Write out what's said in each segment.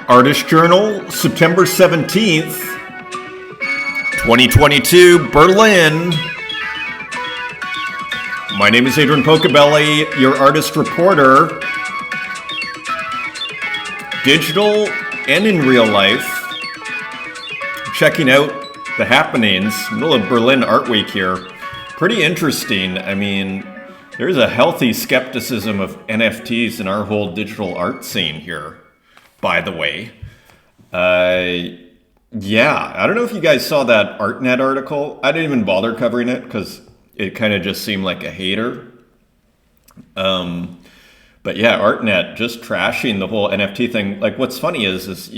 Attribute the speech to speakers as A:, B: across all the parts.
A: Artist Journal, September 17th, 2022, Berlin. My name is Adrian Pocobelli, your artist reporter, digital and in real life, checking out the happenings, middle of Berlin Art Week here. Pretty interesting. I mean, there's a healthy skepticism of NFTs in our whole digital art scene here, by the way. Yeah, I don't know if you guys saw that ArtNet article. I didn't even bother covering it because it kind of just seemed like a hater. But yeah, ArtNet just trashing the whole NFT thing. Like, what's funny is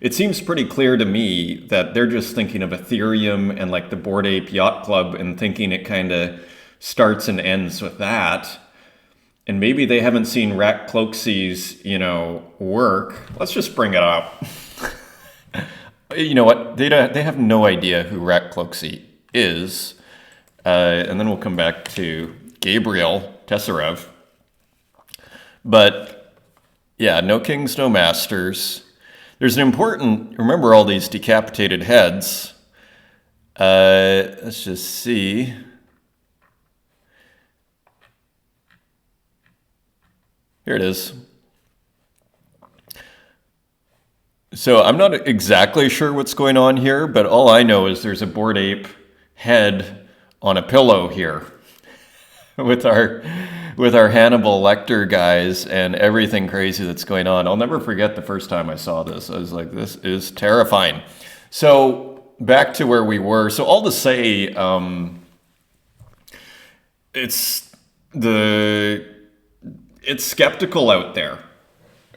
A: it seems pretty clear to me that they're just thinking of Ethereum and like the Bored Ape Yacht Club and thinking it kind of starts and ends with that. And maybe they haven't seen Rat Cloaksy's, work. Let's just bring it up. You know what? They have no idea who Rat Cloaksy is. And then we'll come back to Gabriel Tesarev. But yeah, no kings, no masters. There's an important, remember all these decapitated heads. Let's just see. Here it is. So I'm not exactly sure what's going on here, but all I know is there's a Bored Ape head on a pillow here with our Hannibal Lecter guys and everything crazy that's going on. I'll never forget the first time I saw this. I was like, this is terrifying. So back to where we were. So all to say, it's skeptical out there.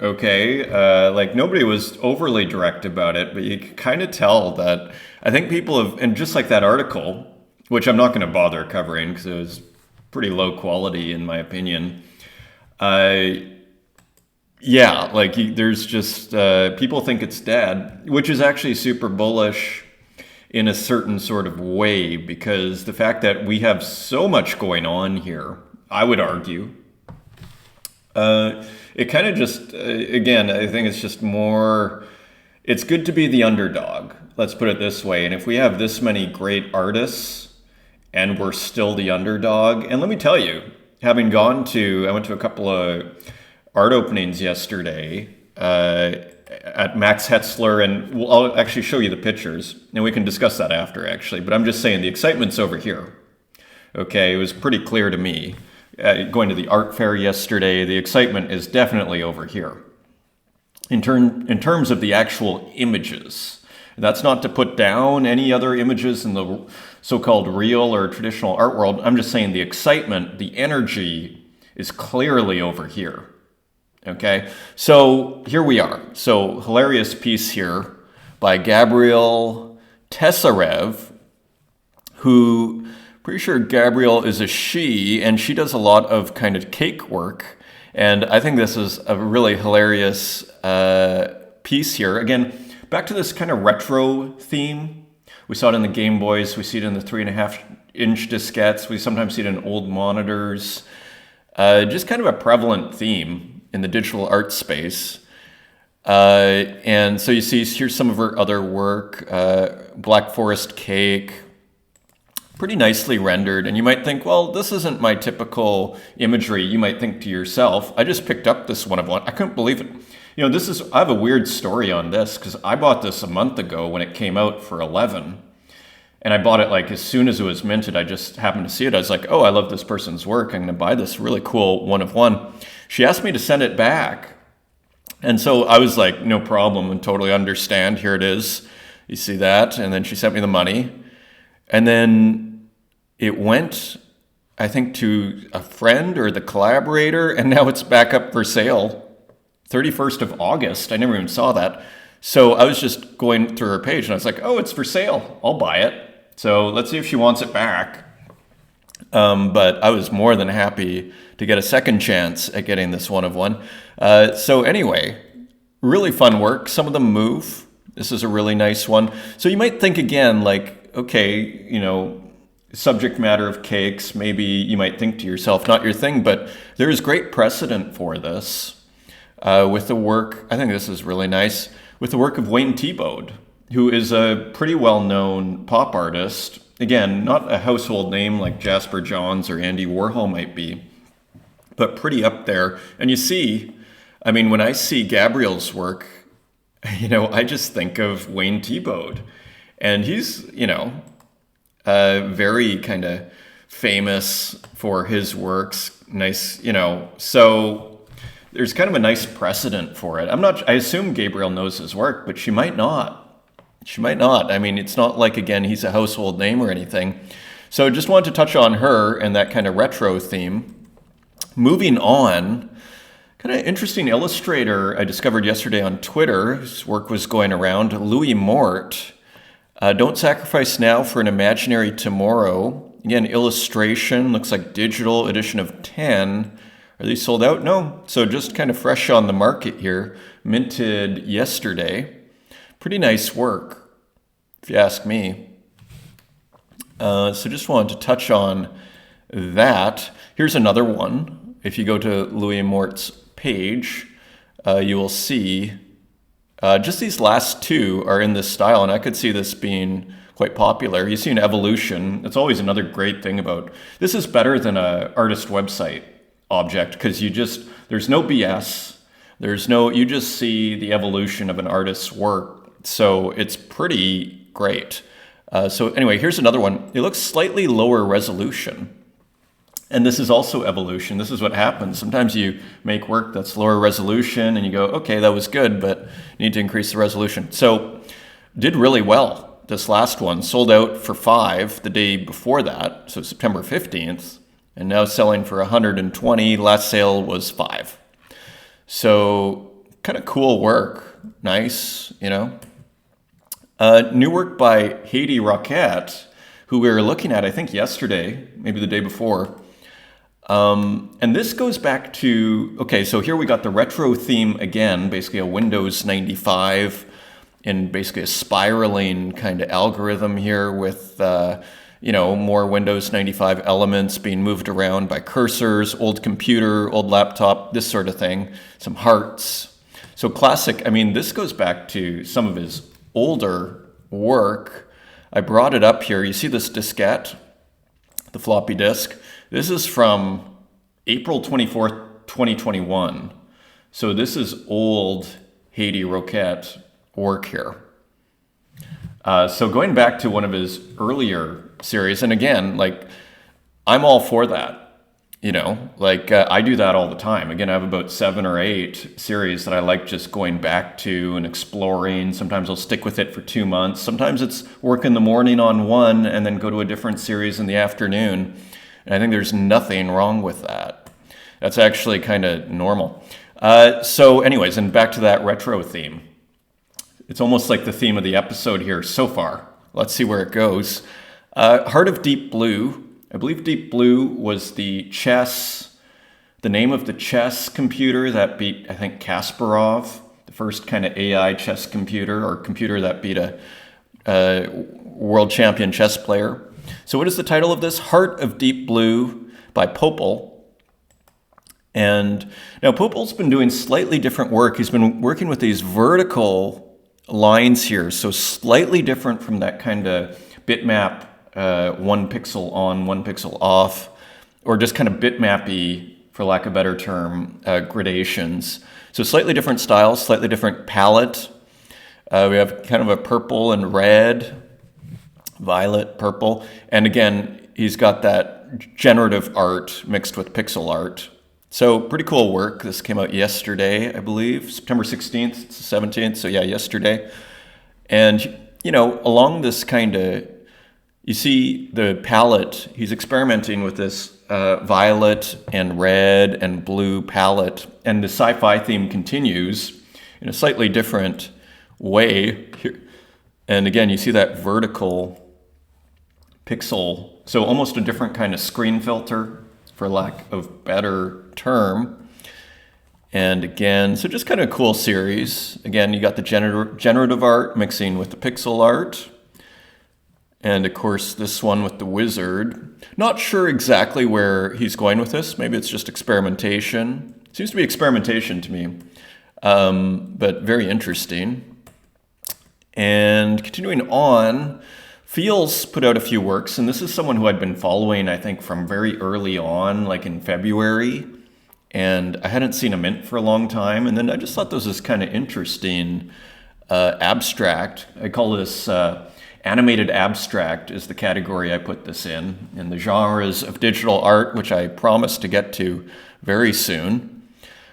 A: Okay, like nobody was overly direct about it, but you can kind of tell that I think people have, and just like that article, which I'm not going to bother covering because it was pretty low quality in my opinion. Yeah, like there's just, people think it's dead, which is actually super bullish in a certain sort of way, because the fact that we have so much going on here, I would argue, it kind of just, again, I think it's just more, it's good to be the underdog. Let's put it this way. And if we have this many great artists and we're still the underdog, and let me tell you, I went to a couple of art openings yesterday at Max Hetzler, and I'll actually show you the pictures, and we can discuss that after, actually. But I'm just saying the excitement's over here. Okay, it was pretty clear to me. Going to the art fair yesterday, the excitement is definitely over here. In terms of the actual images, that's not to put down any other images in the so-called real or traditional art world. I'm just saying the excitement, the energy is clearly over here. Okay, so here we are. So hilarious piece here by Gabriel Tesarev, who, pretty sure Gabrielle is a she, and she does a lot of kind of cake work. And I think this is a really hilarious piece here. Again, back to this kind of retro theme. We saw it in the Game Boys. We see it in the 3.5-inch diskettes. We sometimes see it in old monitors. Just kind of a prevalent theme in the digital art space. And so you see, here's some of her other work. Black Forest Cake. Pretty nicely rendered, and you might think, well, this isn't my typical imagery. You might think to yourself, I just picked up this one of one. I couldn't believe it. I have a weird story on this because I bought this a month ago when it came out for $11, and I bought it like as soon as it was minted. I just happened to see it. I was like, oh, I love this person's work. I'm going to buy this really cool one of one. She asked me to send it back, and so I was like, no problem, and totally understand. Here it is. You see that? And then she sent me the money. And then it went, I think, to a friend or the collaborator, and now it's back up for sale, 31st of August. I never even saw that. So I was just going through her page, and I was like, oh, it's for sale. I'll buy it. So let's see if she wants it back. But I was more than happy to get a second chance at getting this one of one. So anyway, really fun work. Some of them move. This is a really nice one. So you might think again, like, okay, subject matter of cakes, maybe you might think to yourself, not your thing, but there is great precedent for this with the work. I think this is really nice. with the work of Wayne Thiebaud, who is a pretty well-known pop artist. Again, not a household name like Jasper Johns or Andy Warhol might be, but pretty up there. And you see, I mean, when I see Gabriel's work, I just think of Wayne Thiebaud. And he's, very kind of famous for his works. Nice, so there's kind of a nice precedent for it. I assume Gabriel knows his work, but she might not. I mean, it's not like, again, he's a household name or anything. So just wanted to touch on her and that kind of retro theme. Moving on, kind of interesting illustrator I discovered yesterday on Twitter. His work was going around. Louis Mort. Don't sacrifice now for an imaginary tomorrow. Again, illustration, looks like digital edition of 10. Are these sold out? No. So just kind of fresh on the market here. Minted yesterday. Pretty nice work, if you ask me. So just wanted to touch on that. Here's another one. If you go to Louis Mort's page, you will see just these last two are in this style, and I could see this being quite popular. You see an evolution. That's always another great thing about this. Is better than an artist website object because there's no BS. You just see the evolution of an artist's work. So it's pretty great. So anyway, here's another one. It looks slightly lower resolution. And this is also evolution. This is what happens. Sometimes you make work that's lower resolution and you go, okay, that was good, but you need to increase the resolution. So did really well. This last one sold out for $5 the day before that, so September 15th, and now selling for $120. Last sale was $5. So kind of cool work. Nice, New work by Haiti Roquette, who we were looking at, I think, yesterday, maybe the day before. And this goes back to, okay, so here we got the retro theme again, basically a Windows 95 and basically a spiraling kind of algorithm here with, more Windows 95 elements being moved around by cursors, old computer, old laptop, this sort of thing, some hearts. So classic, this goes back to some of his older work. I brought it up here. You see this diskette, the floppy disk? This is from April 24th, 2021. So this is old Haiti Roquette work here. So going back to one of his earlier series, and again, I'm all for that. I do that all the time. Again, I have about 7 or 8 series that I like just going back to and exploring. Sometimes I'll stick with it for 2 months. Sometimes it's work in the morning on one and then go to a different series in the afternoon. And I think there's nothing wrong with that. That's actually kind of normal. So anyways, and back to that retro theme. It's almost like the theme of the episode here so far. Let's see where it goes. Heart of Deep Blue. I believe Deep Blue was the name of the chess computer that beat, I think, Kasparov, the first kind of AI chess computer or computer that beat a world champion chess player. So what is the title of this? Heart of Deep Blue by Popel. And now Popel's been doing slightly different work. He's been working with these vertical lines here, so slightly different from that kind of bitmap 1 pixel on, 1 pixel off, or just kind of bitmappy, for lack of a better term, gradations. So slightly different styles, slightly different palette. We have kind of a purple and red, violet, purple. And again, he's got that generative art mixed with pixel art. So pretty cool work. This came out yesterday, I believe, September 16th, it's the 17th. So yeah, yesterday. And, along this kind of, you see the palette, he's experimenting with this violet and red and blue palette, and the sci-fi theme continues in a slightly different way. And again, you see that vertical pixel, so almost a different kind of screen filter, for lack of better term. And again, so just kind of a cool series. Again, you got the generative art mixing with the pixel art. And of course, this one with the wizard. Not sure exactly where he's going with this. Maybe it's just experimentation. Seems to be experimentation to me, but very interesting. And continuing on, Feels put out a few works, and this is someone who I'd been following, I think, from very early on, like in February, and I hadn't seen a mint for a long time, and then I just thought this was kind of interesting. Abstract, I call this animated abstract is the category I put this in the genres of digital art, which I promise to get to very soon.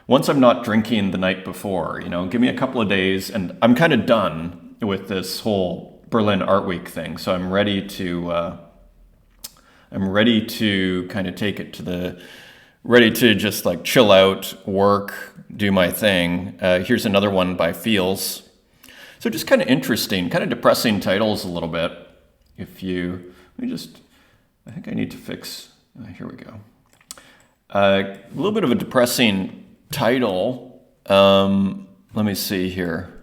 A: Once I'm not drinking the night before, give me a couple of days, and I'm kind of done with this whole Berlin Art Week thing. So I'm ready to kind of take it ready to just like chill out, work, do my thing. Here's another one by Feels. So just kind of interesting, kind of depressing titles a little bit. I think I need to fix, here we go. A little bit of a depressing title. Let me see here.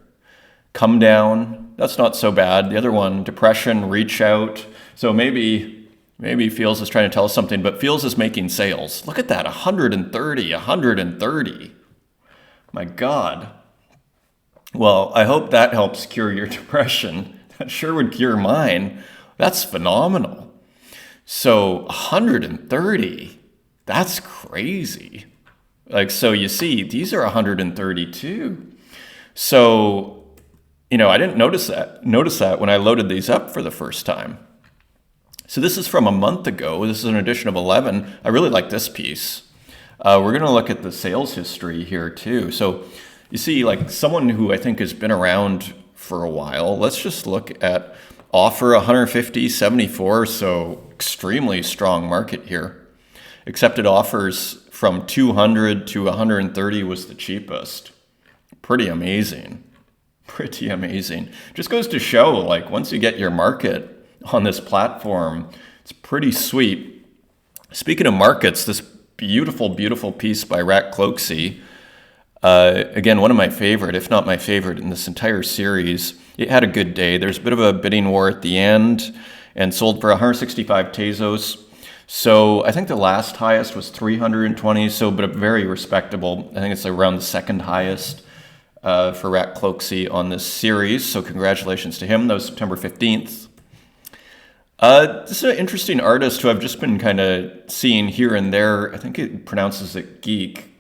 A: Come Down, that's not so bad. The other one, Depression, Reach Out. So maybe Feels is trying to tell us something, but Feels is making sales. Look at that, 130. My God. Well, I hope that helps cure your depression. That sure would cure mine. That's phenomenal. So 130, that's crazy. So you see, these are 132. So, I didn't notice that when I loaded these up for the first time. So this is from a month ago. This is an edition of 11. I really like this piece. We're going to look at the sales history here too. So you see, like someone who I think has been around for a while, let's just look at offer 150, 74. So extremely strong market here. Accepted offers from 200 to 130 was the cheapest. Pretty amazing. Just goes to show, like, once you get your market on this platform, it's pretty sweet. Speaking of markets, this beautiful, beautiful piece by Rat Cloaksy, again, one of my favorite, if not my favorite in this entire series. It had a good day. There's a bit of a bidding war at the end and sold for 165 Tezos. So I think the last highest was 320, but very respectable. I think it's around the second highest for Rat Cloaksy on this series. So congratulations to him. That was September 15th. This is an interesting artist who I've just been kind of seeing here and there. I think it pronounces it Geek.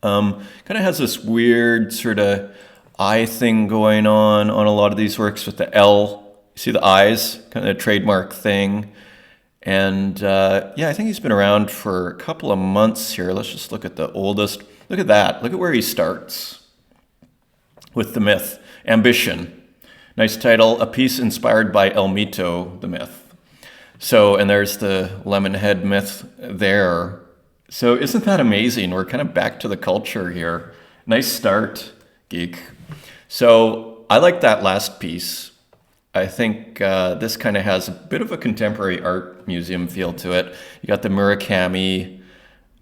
A: Kind of has this weird sort of eye thing going on a lot of these works with the L. You see the eyes, kind of a trademark thing. And I think he's been around for a couple of months here. Let's just look at the oldest. Look at that. Look at where he starts with the myth. Ambition. Nice title. A piece inspired by El Mito, the myth. So, and there's the lemon head myth there. So isn't that amazing? We're kind of back to the culture here. Nice start, Geek. So I like that last piece. I think this kind of has a bit of a contemporary art museum feel to it. You got the Murakami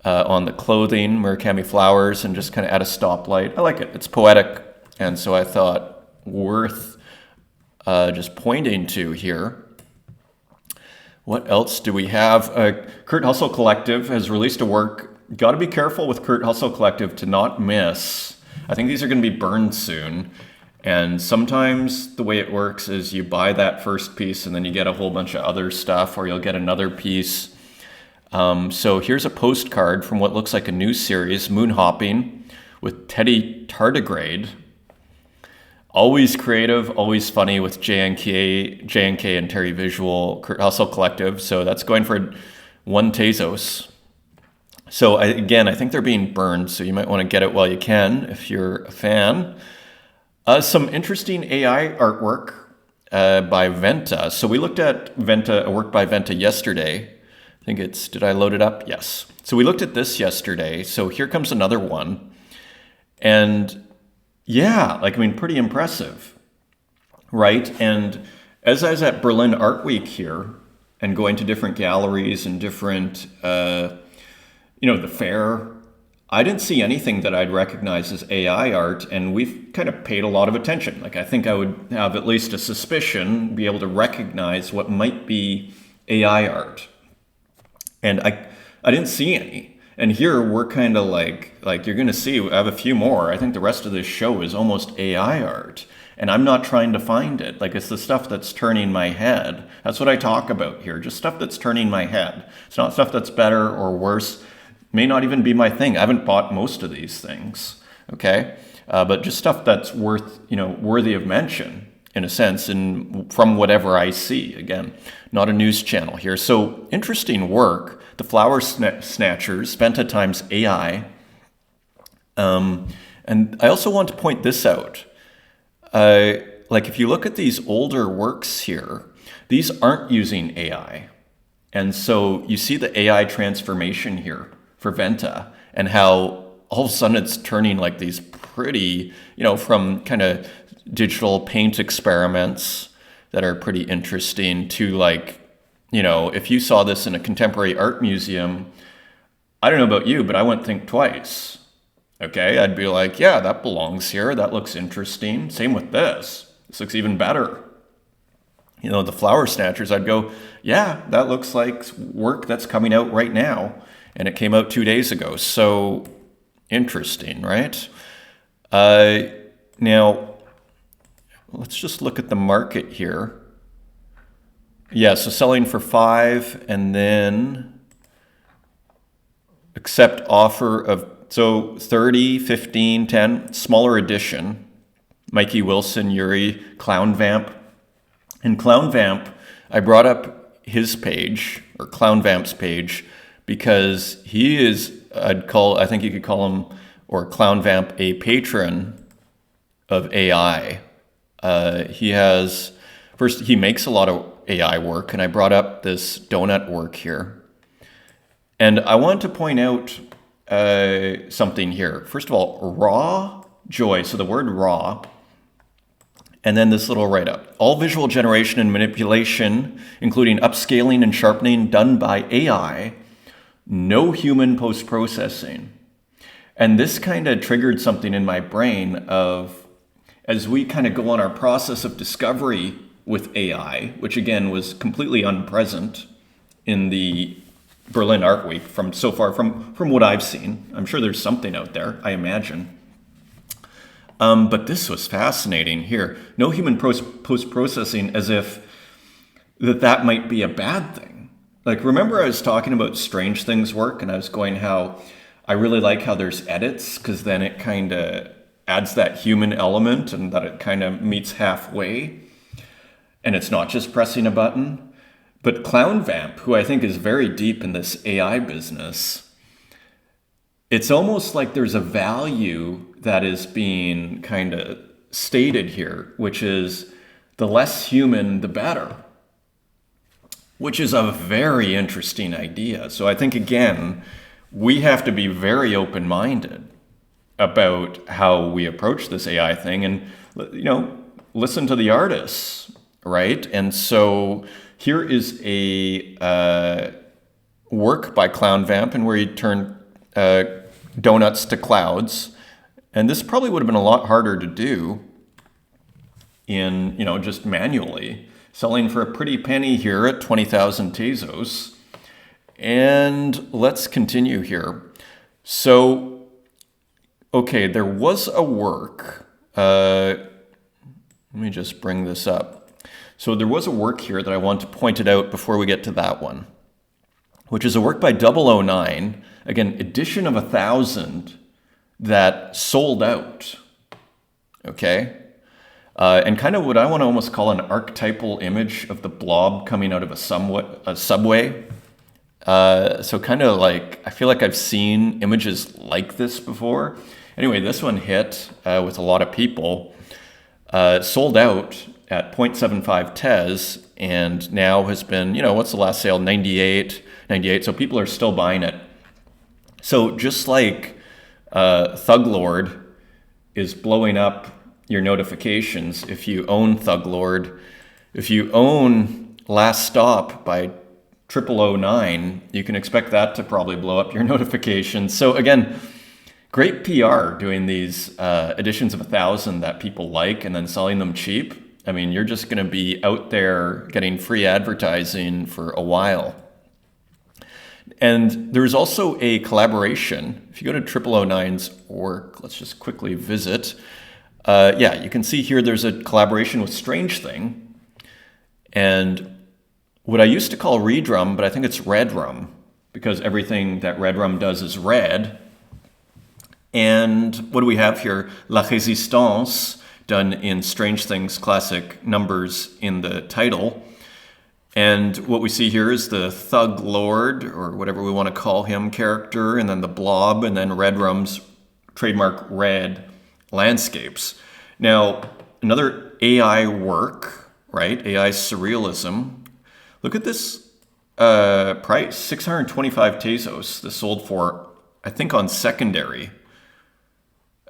A: on the clothing, Murakami flowers, and just kind of at a stoplight. I like it. It's poetic. And so I thought worth just pointing to here. What else do we have? Kurt Hustle Collective has released a work. Got to be careful with Kurt Hustle Collective to not miss. I think these are going to be burned soon. And sometimes the way it works is you buy that first piece and then you get a whole bunch of other stuff, or you'll get another piece. So here's a postcard from what looks like a new series, Moon Hopping, with Teddy Tardigrade. Always creative, always funny with JNK and Terry Visual, Kurt Hustle Collective. So that's going for 1 Tezos. So I think they're being burned, so you might want to get it while you can if you're a fan. Some interesting AI artwork by Venta. So we looked at Venta, a work by Venta yesterday. I think did I load it up? Yes. So we looked at this yesterday. So here comes another one. And pretty impressive, right? And as I was at Berlin Art Week here and going to different galleries and different, the fair, I didn't see anything that I'd recognize as AI art, and we've kind of paid a lot of attention. Like, I think I would have at least a suspicion, be able to recognize what might be AI art. And I didn't see any. And here we're kind of like you're going to see, I have a few more. I think the rest of this show is almost AI art. And I'm not trying to find it. Like, it's the stuff that's turning my head. That's what I talk about here. Just stuff that's turning my head. It's not stuff that's better or worse. May not even be my thing. I haven't bought most of these things. Okay? But just stuff that's worthy of mention, in a sense, from whatever I see. Again, not a news channel here. So interesting work. The Flower Snatchers, Venta times AI. And I also want to point this out. Like, if you look at these older works here, these aren't using AI. And so you see the AI transformation here for Venta, and how all of a sudden it's turning like these pretty, from kind of digital paint experiments that are pretty interesting to, like, if you saw this in a contemporary art museum, I don't know about you, but I wouldn't think twice. Okay, I'd be like, yeah, that belongs here. That looks interesting. Same with this. This looks even better. The Flower Snatchers, I'd go, yeah, that looks like work that's coming out right now. And it came out 2 days ago. So interesting, right? Now, let's just look at the market here. Yeah, so selling for 5 and then accept offer of, so 30, 15, 10, smaller edition. Mikey Wilson, Yuri, Clown Vamp. And Clown Vamp, I brought up his page, or Clown Vamp's page, because he is, I think you could call him, or Clown Vamp, a patron of AI. He makes a lot of AI work, and I brought up this donut work here. And I want to point out something here. First of all, raw joy. So the word raw, and then this little write-up. All visual generation and manipulation, including upscaling and sharpening, done by AI, no human post-processing. And this kind of triggered something in my brain of, as we kind of go on our process of discovery with AI, which again was completely unpresent in the Berlin Art Week from what I've seen. I'm sure there's something out there, I imagine. But this was fascinating here. No human post-processing, as if that might be a bad thing. Like, remember I was talking about Strange Things work, and I was going how I really like how there's edits, because then it kind of adds that human element and that it kind of meets halfway. And it's not just pressing a button. But Clown Vamp, who I think is very deep in this AI business, it's almost like there's a value that is being kind of stated here, which is the less human, the better, which is a very interesting idea. So I think, again, we have to be very open-minded about how we approach this AI thing and, listen to the artists, right? And so here is a work by Clown Vamp, and where he turned donuts to clouds. And this probably would have been a lot harder to do in, just manually. Selling for a pretty penny here at 20,000 Tezos. And let's continue here. So, okay, there was a work. Let me just bring this up. So there was a work here that I want to point it out before we get to that one, which is a work by 009, again, edition of 1,000, that sold out, okay? And kind of what I want to almost call an archetypal image of the blob coming out of a subway. So kind of like, I feel like I've seen images like this before. Anyway, this one hit with a lot of people, sold out at 0.75 Tez, and now has been, what's the last sale? 98. So people are still buying it. So just like Thug Lord is blowing up your notifications if you own Thug Lord, if you own Last Stop by 0009, you can expect that to probably blow up your notifications. So again, great PR doing these editions of 1,000 that people like and then selling them cheap. I mean, you're just going to be out there getting free advertising for a while. And there's also a collaboration. If you go to 0009's work, let's just quickly visit. Yeah, you can see here there's a collaboration with Strange Thing. And what I used to call redrum, but I think it's redrum, because everything that redrum does is red. And what do we have here? La Résistance, done in Strange Things classic numbers in the title. And what we see here is the Thug Lord, or whatever we want to call him, character, and then the Blob, and then redrum's trademark red landscapes. Now, another AI work, right? AI surrealism. Look at this price, 625 Tezos. This sold for, I think, on secondary.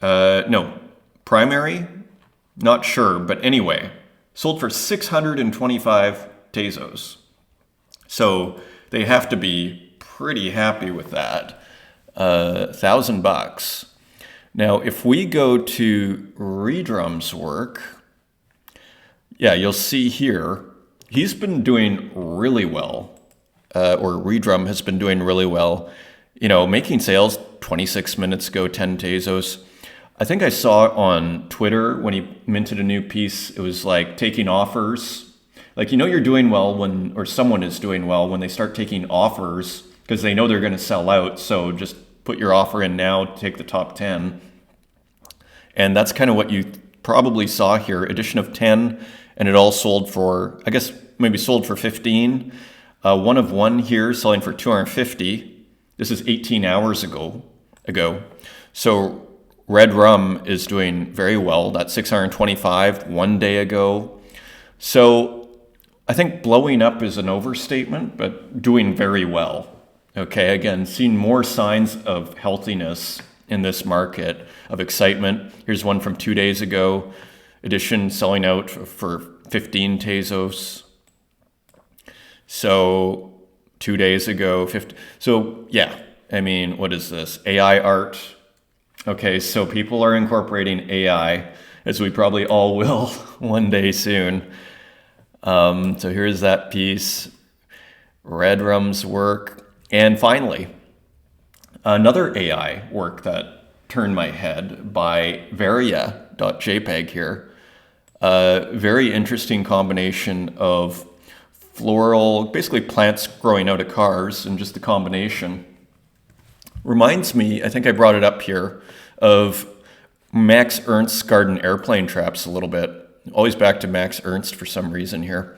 A: No, primary? Not sure, but anyway, sold for 625 Tezos. So they have to be pretty happy with that. $1,000. Now, if we go to redrum's work, yeah, you'll see here, he's been doing really well, or redrum has been doing really well. You know, making sales 26 minutes ago, 10 Tezos. I think I saw on Twitter when he minted a new piece, it was like taking offers. Like, you know, you're doing well when, or someone is doing well when they start taking offers because they know they're going to sell out. So just put your offer in now, take the top 10. And that's kind of what you probably saw here, edition of 10, and it all sold for, I guess, maybe sold for 15. One of one here selling for 250. This is 18 hours ago. So redrum is doing very well. That's 625 one day ago. So I think blowing up is an overstatement, but doing very well. Okay, again, seeing more signs of healthiness in this market, of excitement. Here's one from 2 days ago, edition selling out for 15 Tezos. So 2 days ago, 50. So yeah, I mean, what is this? AI art. Okay, so people are incorporating AI, as we probably all will one day soon. So here's that piece, redrum's work. And finally, another AI work that turned my head by varia.jpeg here. Very interesting combination of floral, basically plants growing out of cars, and just the combination. Reminds me, I think I brought it up here, of Max Ernst's garden airplane traps a little bit. Always back to Max Ernst for some reason here.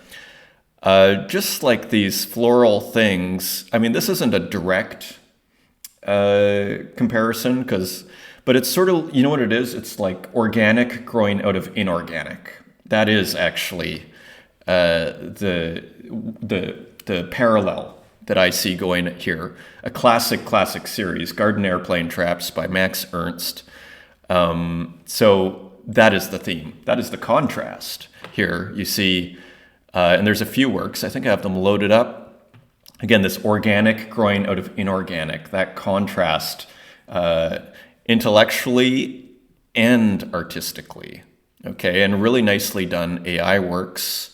A: Just like these floral things. I mean, this isn't a direct comparison, but it's sort of, you know what it is? It's like organic growing out of inorganic. That is actually the parallel that I see going here. A classic series, Garden Airplane Traps by Max Ernst. So that is the theme. That is the contrast here. You see, and there's a few works. I think I have them loaded up. Again, this organic growing out of inorganic, that contrast intellectually and artistically. Okay, and really nicely done AI works.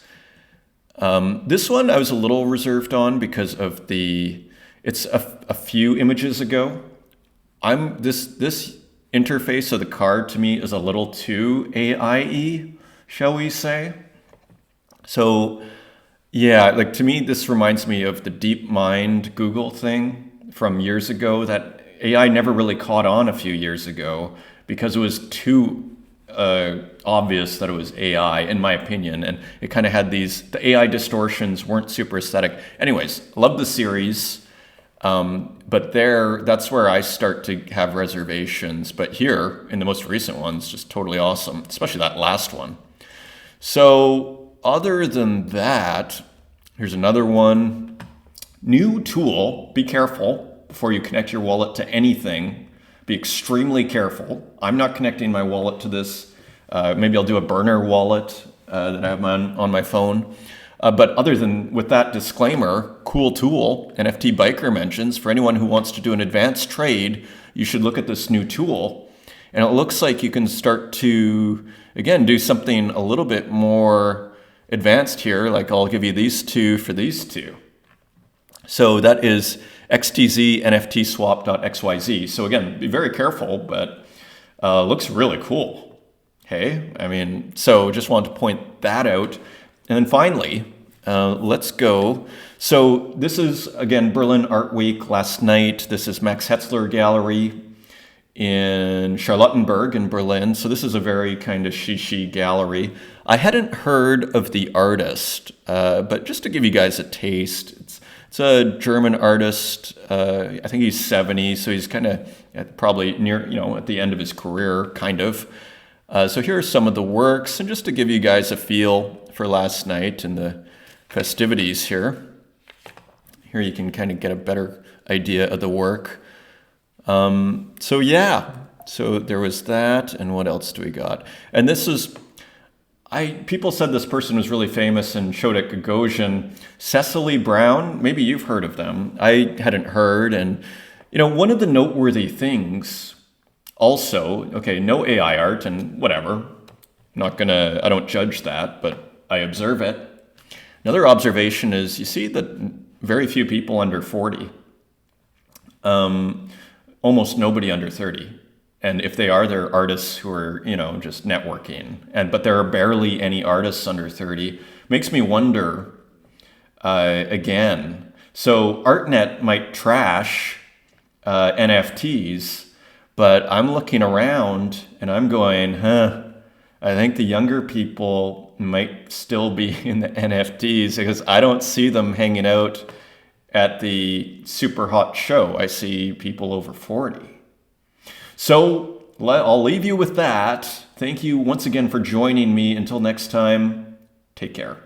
A: This one I was a little reserved on because of it's a few images ago. This interface of the card to me is a little too AI-y, shall we say. So yeah, like to me, this reminds me of the DeepMind Google thing from years ago that AI never really caught on a few years ago because it was too obvious that it was AI, in my opinion. And it kind of had the AI distortions weren't super aesthetic. Anyways, love the series. But that's where I start to have reservations. But here, in the most recent ones, just totally awesome, especially that last one. So other than that, here's another one. New tool, be careful before you connect your wallet to anything. Be extremely careful. I'm not connecting my wallet to this. Maybe I'll do a burner wallet that I have on my phone. But other than with that disclaimer, cool tool, NFT Biker mentions, for anyone who wants to do an advanced trade, you should look at this new tool. And it looks like you can start to, again, do something a little bit more advanced here. Like I'll give you these two for these two. So that is XTZ NFT swap.xyz. So again, be very careful, but looks really cool. Okay, I mean, so just wanted to point that out. And then finally, let's go. So this is, again, Berlin Art Week last night. This is Max Hetzler Gallery in Charlottenburg in Berlin. So this is a very kind of shishi gallery. I hadn't heard of the artist, but just to give you guys a taste, it's a German artist. I think he's 70, so he's kind of probably near, at the end of his career, kind of. So here are some of the works, and just to give you guys a feel for last night and the festivities here. Here you can kind of get a better idea of the work. So yeah, so there was that, and what else do we got? And this is, people said this person was really famous and showed at Gagosian. Cecily Brown, maybe you've heard of them. I hadn't heard, and one of the noteworthy things also, okay, no AI art and whatever. I don't judge that, but I observe it. Another observation is you see that very few people under 40. Almost nobody under 30. And if they are, they're artists who are, just networking. But there are barely any artists under 30. Makes me wonder, again, so ArtNet might trash NFTs, but I'm looking around and I'm going, I think the younger people might still be in the NFTs because I don't see them hanging out at the super hot show. I see people over 40. So I'll leave you with that. Thank you once again for joining me. Until next time, take care.